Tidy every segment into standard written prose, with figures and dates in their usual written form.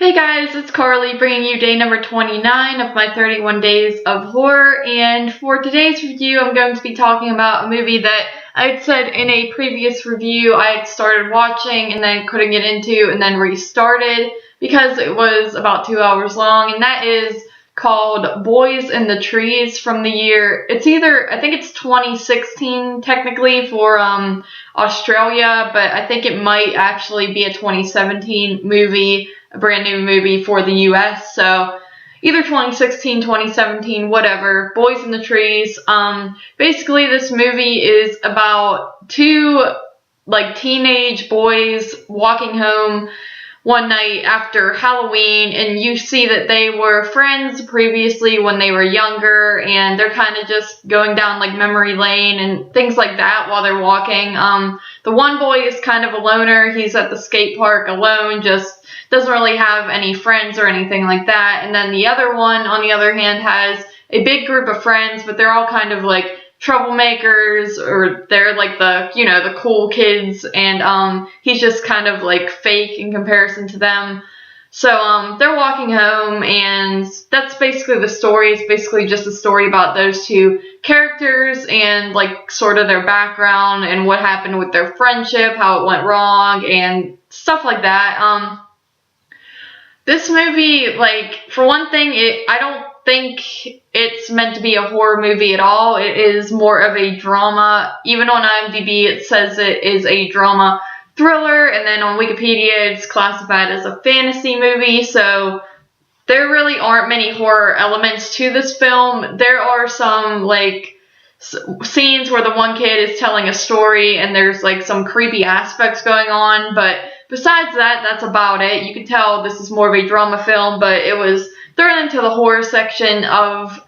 Hey guys, it's Carly bringing you day number 29 of my 31 days of horror, and for today's review I'm going to be talking about a movie that I had said in a previous review I had started watching and then couldn't get into and then restarted because it was about 2 hours long, and that is called Boys in the Trees from the year, I think it's 2016 technically for Australia, but I think it might actually be a 2017 movie, a brand new movie for the US, so either 2016, 2017, whatever. Boys in the Trees. Basically this movie is about two teenage boys walking home one night after Halloween, and you see that they were friends previously when they were younger, and they're kind of just going down memory lane and things like that while they're walking. The one boy is kind of a loner. He's at the skate park alone, just doesn't really have any friends or anything like that. And then the other one, on the other hand, has a big group of friends, but they're all kind of troublemakers, or they're the cool kids, and he's just kind of fake in comparison to them. So they're walking home, and that's basically the story. It's basically just a story about those two characters and sort of their background and what happened with their friendship, how it went wrong, and stuff like that. This movie, for one thing, I don't think it's meant to be a horror movie at all. It is more of a drama. Even on IMDb it says it is a drama thriller, and then on Wikipedia it's classified as a fantasy movie, so there really aren't many horror elements to this film. There are some scenes where the one kid is telling a story and there's some creepy aspects going on, but besides that, that's about it. You can tell this is more of a drama film, but it was thrown into the horror section of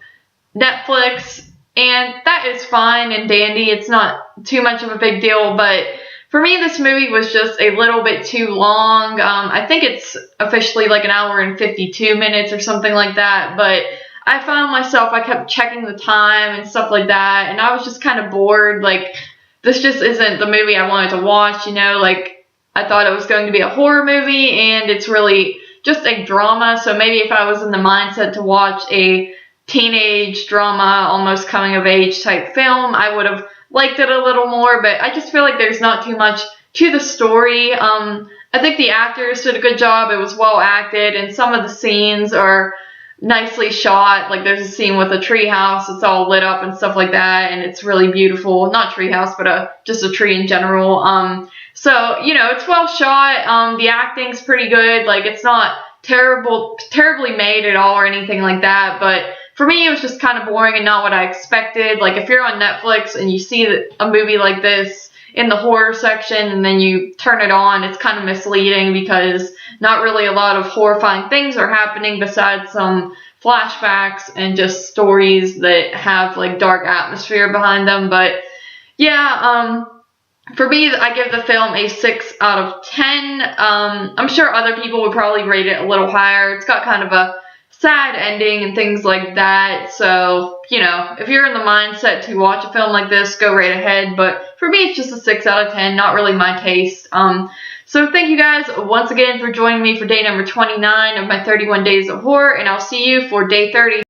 Netflix, and that is fine and dandy. It's not too much of a big deal, but for me this movie was just a little bit too long. I think it's officially an hour and 52 minutes or something like that, but I found myself, I kept checking the time and stuff like that, and I was just kind of bored. This just isn't the movie I wanted to watch, I thought it was going to be a horror movie, and it's really just a drama. So maybe if I was in the mindset to watch a teenage drama, almost coming of age type film, I would have liked it a little more, but I just feel like there's not too much to the story. I think the actors did a good job. It was well acted, and some of the scenes are nicely shot. There's a scene with a tree house. It's all lit up and stuff like that, and it's really beautiful. Not tree house, but just a tree in general. So, it's well shot. The acting's pretty good. It's not terribly made at all or anything like that, but for me it was just kind of boring and not what I expected. If you're on Netflix and you see a movie like this in the horror section and then you turn it on, it's kind of misleading because not really a lot of horrifying things are happening besides some flashbacks and just stories that have dark atmosphere behind them. But yeah, for me, I give the film a 6 out of 10. I'm sure other people would probably rate it a little higher. It's got kind of a sad ending and things like that. So, if you're in the mindset to watch a film like this, go right ahead. But for me, it's just a 6 out of 10. Not really my taste. So thank you guys once again for joining me for day number 29 of my 31 days of horror, and I'll see you for day 30.